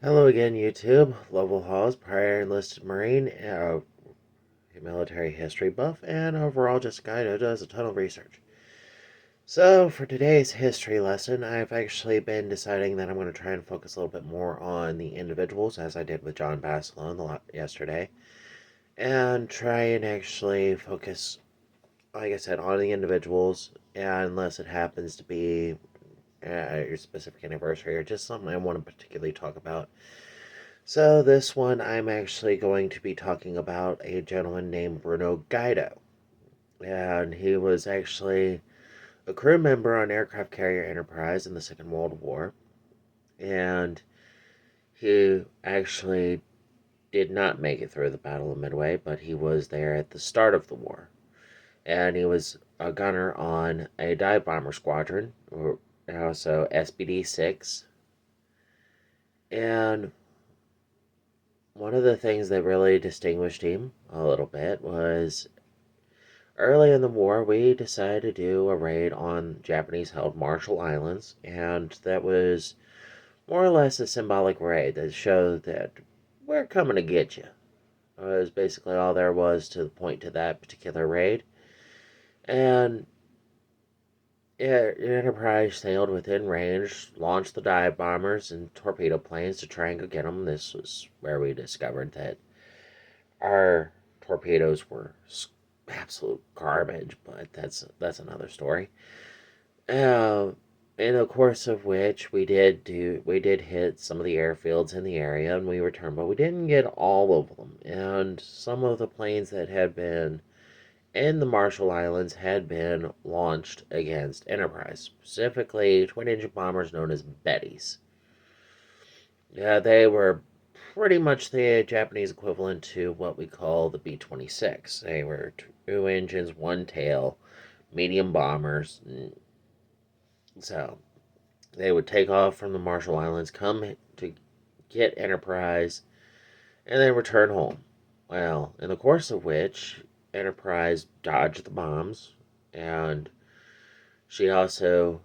Hello again, YouTube. Lovell Halls, prior enlisted Marine, a military history buff, and overall just a guy who does a ton of research. So, for today's history lesson, I've actually been deciding that I'm going to try and focus a little bit more on the individuals, as I did with John Basilone yesterday, and try and actually focus, like I said, on the individuals, unless it happens to be your specific anniversary or just something I want to particularly talk about. So, this one I'm actually going to be talking about a gentleman named Bruno Guido. And he was actually a crew member on aircraft carrier Enterprise in the Second World War. And he actually did not make it through the Battle of Midway, but he was there at the start of the war. And he was a gunner on a dive bomber squadron, or also SBD 6. And one of the things that really distinguished him a little bit was early in the war, we decided to do a raid on Japanese held Marshall Islands, and that was more or less a symbolic raid that showed that we're coming to get you. It was basically all there was to point to that particular raid. And Enterprise sailed within range, launched the dive bombers and torpedo planes to try and go get them. This was where we discovered that our torpedoes were absolute garbage, but that's another story. Uh, in the course of which we did hit some of the airfields in the area and we returned, but we didn't get all of them. And some of the planes that had been in the Marshall Islands had been launched against Enterprise, specifically twin-engine bombers known as Bettys. Yeah, they were pretty much the Japanese equivalent to what we call the B-26. They were two engines, one tail, medium bombers. So they would take off from the Marshall Islands, come to get Enterprise, and then return home. Well, in the course of which, Enterprise dodged the bombs, and she also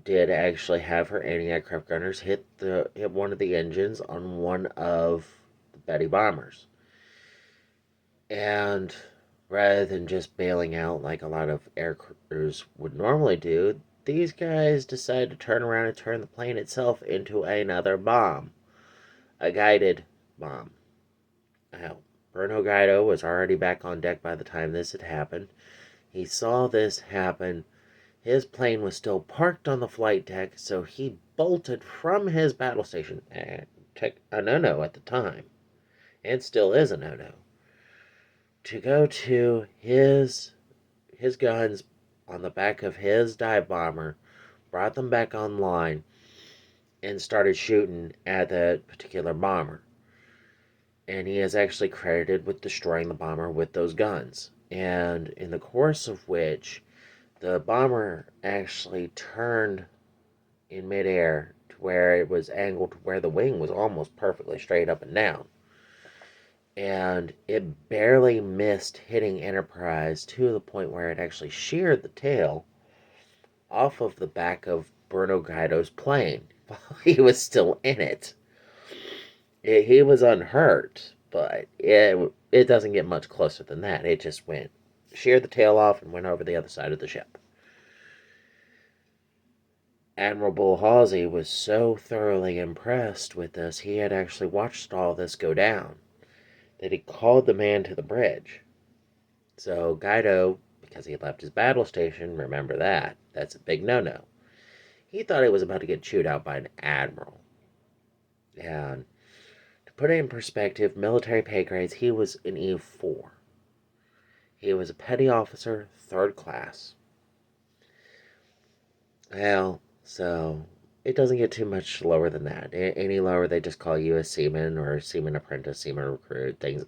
did actually have her anti-aircraft gunners hit one of the engines on one of the Betty bombers. And rather than just bailing out like a lot of air crews would normally do, these guys decided to turn around and turn the plane itself into another bomb, a guided bomb. Now, Bruno Guido was already back on deck by the time this had happened. He saw this happen. His plane was still parked on the flight deck, so he bolted from his battle station, a no-no at the time, and still is a no-no, to go to his guns on the back of his dive bomber, brought them back online, and started shooting at that particular bomber. And he is actually credited with destroying the bomber with those guns. And in the course of which, the bomber actually turned in midair to where it was angled to where the wing was almost perfectly straight up and down. And it barely missed hitting Enterprise to the point where it actually sheared the tail off of the back of Bruno Guido's plane while he was still in it. He was unhurt, but it doesn't get much closer than that. It just sheared the tail off and went over the other side of the ship. Admiral Halsey was so thoroughly impressed with this, he had actually watched all this go down, that he called the man to the bridge. So Guido, because he left his battle station, remember that, that's a big no-no. He thought he was about to get chewed out by an admiral. And to put it in perspective, military pay grades, he was an E4. He was a petty officer, third class. Well, so it doesn't get too much lower than that. Any lower, they just call you a seaman or seaman apprentice, seaman recruit. Things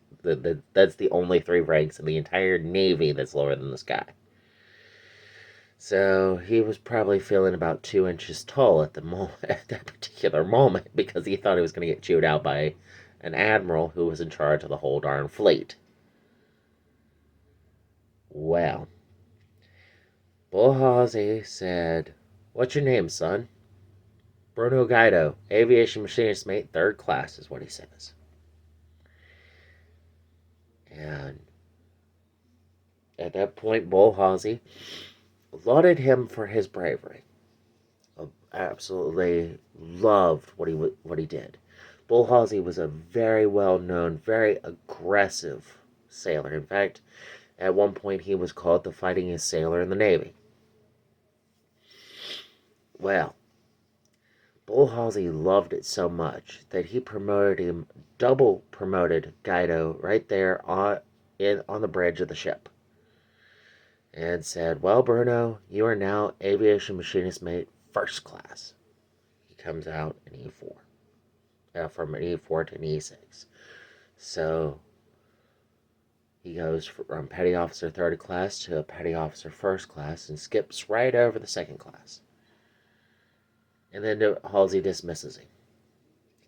that's the only three ranks in the entire Navy that's lower than this guy. So he was probably feeling about 2 inches tall at the at that particular moment because he thought he was going to get chewed out by an admiral who was in charge of the whole darn fleet. Well, Bull Halsey said, "What's your name, son?" Bruno Guido, aviation machinist mate, third class, is what he says. And at that point, Bull Halsey lauded him for his bravery. Absolutely loved what he did. Bull Halsey was a very well known, very aggressive sailor. In fact, at one point he was called the fightingest sailor in the Navy. Well, Bull Halsey loved it so much that he double promoted Guido right there on the bridge of the ship, and said, "Well, Bruno, you are now aviation machinist mate first class." He comes out in E4, from an E4 to an E6. So he goes from petty officer third class to a petty officer first class and skips right over the second class. And then Halsey dismisses him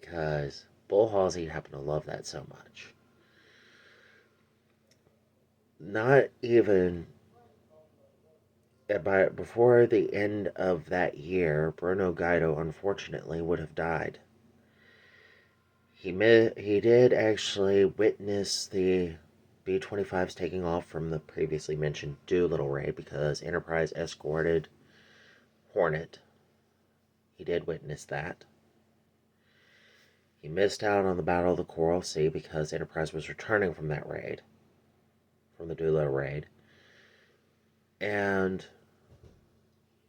because Bull Halsey happened to love that so much. Not even before the end of that year, Bruno Guido unfortunately would have died. He did actually witness the B-25s taking off from the previously mentioned Doolittle raid because Enterprise escorted Hornet. He did witness that. He missed out on the Battle of the Coral Sea because Enterprise was returning from that raid, from the Doolittle raid. And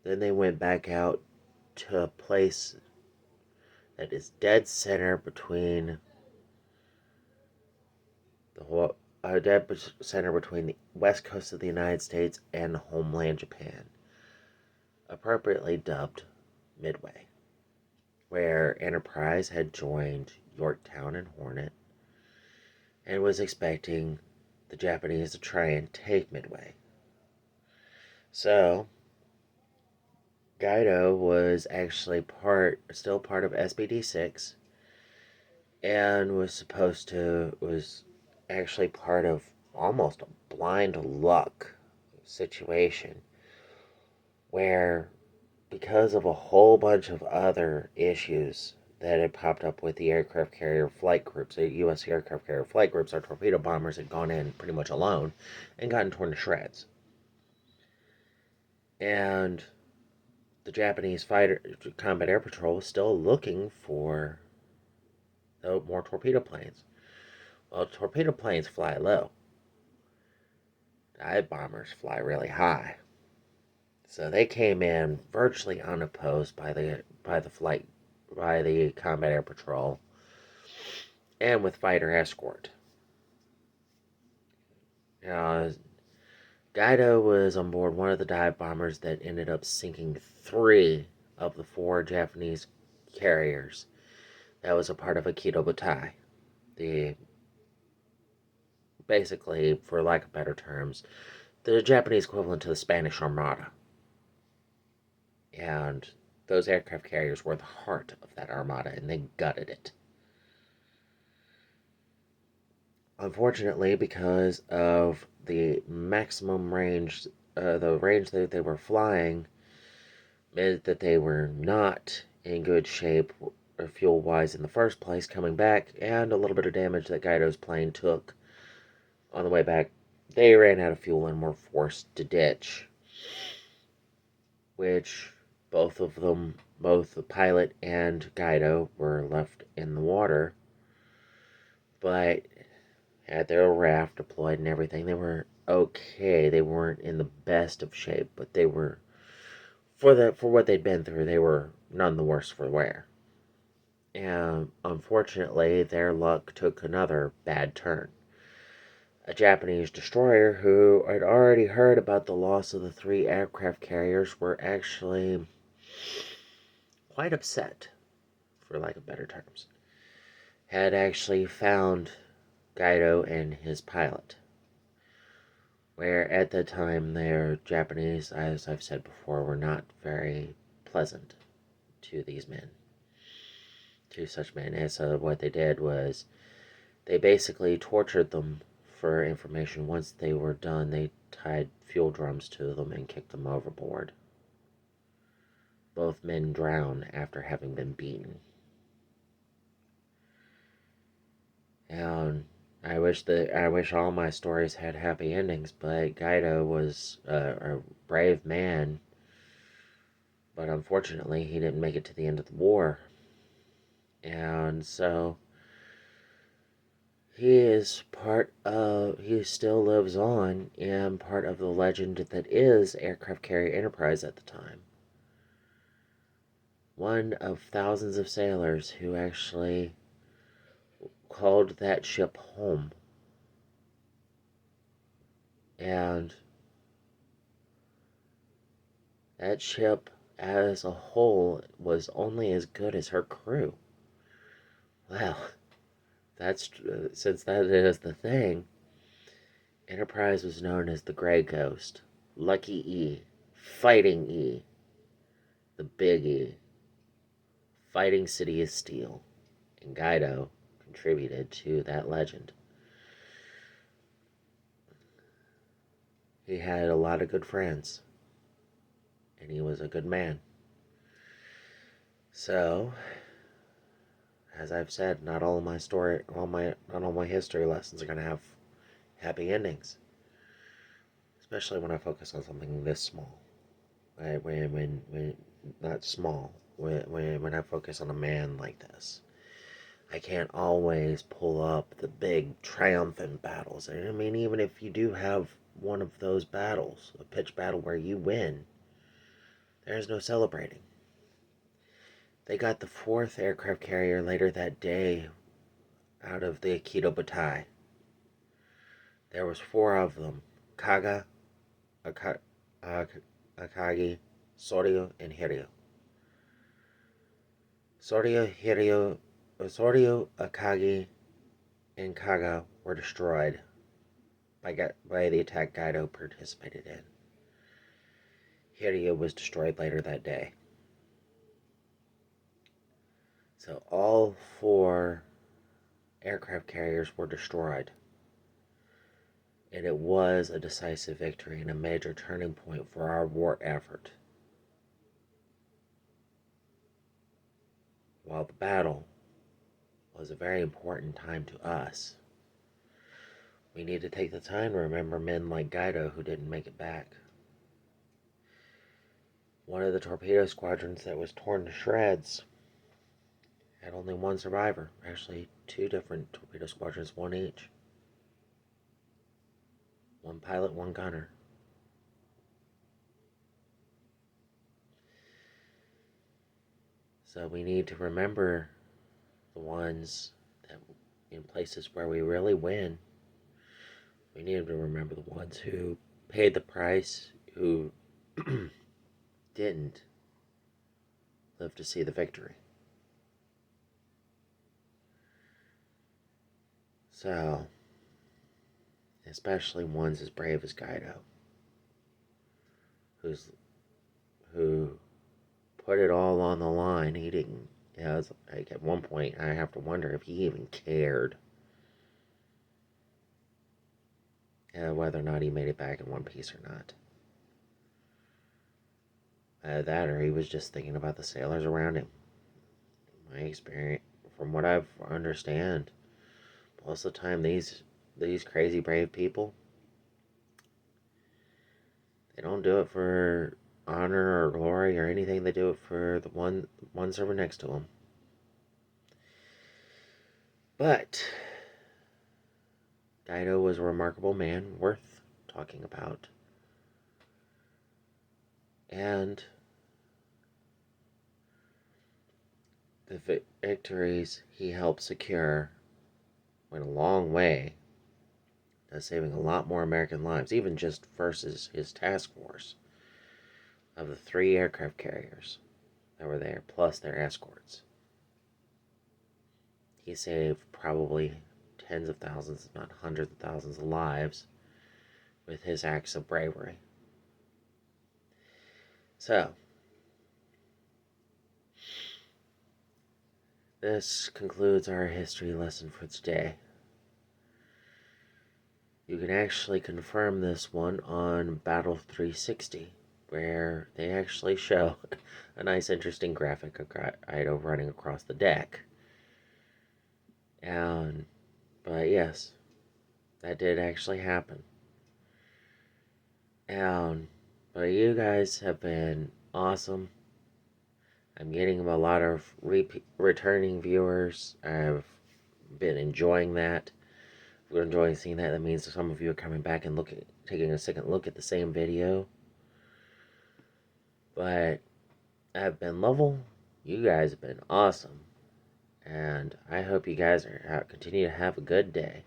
then they went back out to a place that is dead center between the west coast of the United States and homeland Japan, appropriately dubbed Midway, where Enterprise had joined Yorktown and Hornet and was expecting the Japanese to try and take Midway. So Guido was actually still part of SBD-6, and was actually part of almost a blind luck situation where, because of a whole bunch of other issues that had popped up with the aircraft carrier flight groups, the U.S. aircraft carrier flight groups, our torpedo bombers had gone in pretty much alone and gotten torn to shreds. And the Japanese combat air patrol was still looking for more torpedo planes. Well, torpedo planes fly low. Dive bombers fly really high. So they came in virtually unopposed by the combat air patrol and with fighter escort. Guido was on board one of the dive bombers that ended up sinking 3 of the 4 Japanese carriers that was a part of Aikido Butai. Basically, for lack of better terms, the Japanese equivalent to the Spanish Armada. And those aircraft carriers were the heart of that armada, and they gutted it. Unfortunately, because of the maximum range, the range that they were flying meant that they were not in good shape fuel-wise in the first place coming back, and a little bit of damage that Guido's plane took on the way back. They ran out of fuel and were forced to ditch, which both the pilot and Guido, were left in the water, but had their raft deployed and everything. They were okay. They weren't in the best of shape, but they were, for what they'd been through, they were none the worse for wear. And unfortunately, their luck took another bad turn. A Japanese destroyer who had already heard about the loss of the 3 aircraft carriers were actually quite upset, for lack of better terms, had actually found Guido and his pilot, where at the time their Japanese, as I've said before, were not very pleasant to these men, to such men. And so what they did was they basically tortured them for information. Once they were done, they tied fuel drums to them and kicked them overboard. Both men drown after having been beaten. And I wish all my stories had happy endings, but Guido was a brave man, but unfortunately he didn't make it to the end of the war. And so he still lives on and part of the legend that is Aircraft Carrier Enterprise at the time. One of thousands of sailors who actually called that ship home. And that ship as a whole was only as good as her crew. Well, that's since that is the thing, Enterprise was known as the Grey Ghost, Lucky E, Fighting E, the Big E, Fighting City of Steel, and Guido contributed to that legend. He had a lot of good friends, and he was a good man. So, as I've said, not all my history lessons are going to have happy endings, especially when I focus on something this small. When not small, when I focus on a man like this, I can't always pull up the big triumphant battles. I mean, even if you do have one of those battles, a pitched battle where you win, there's no celebrating. They got the 4th aircraft carrier later that day out of the Aikido Butai. There was 4 of them: Kaga, Akagi, Soryu, and Hiryu. Soryu, Akagi, and Kaga were destroyed by the attack Guido participated in. Hiryu was destroyed later that day. So all 4 aircraft carriers were destroyed. And it was a decisive victory and a major turning point for our war effort. While the battle was a very important time to us, we need to take the time to remember men like Guido who didn't make it back. One of the torpedo squadrons that was torn to shreds had only one survivor. Actually, 2 different torpedo squadrons, 1 each. 1 pilot, 1 gunner. So we need to remember the ones that in places where we really win. We need to remember the ones who paid the price, who didn't live to see the victory. So, especially ones as brave as Guido, who put it all on the line. He didn't. Like at one point, I have to wonder if he even cared whether or not he made it back in one piece or not. That or he was just thinking about the sailors around him. My experience, from what I've understand, most of the time these crazy brave people, they don't do it for honor or glory or anything. They do it for the one servant next to them. But Guido was a remarkable man, worth talking about. And the victories he helped secure went a long way to saving a lot more American lives, even just versus his task force of the 3 aircraft carriers that were there, plus their escorts. He saved probably tens of thousands, if not hundreds of thousands of lives with his acts of bravery. So, this concludes our history lesson for today. You can actually confirm this one on Battle 360. where they actually show a nice, interesting graphic of Ido running across the deck. And, but yes, that did actually happen. And, but you guys have been awesome. I'm getting a lot of returning viewers. I've been enjoying that. If you're enjoying seeing that, that means some of you are coming back and taking a second look at the same video. But I've been level. You guys have been awesome. And I hope you guys continue to have a good day.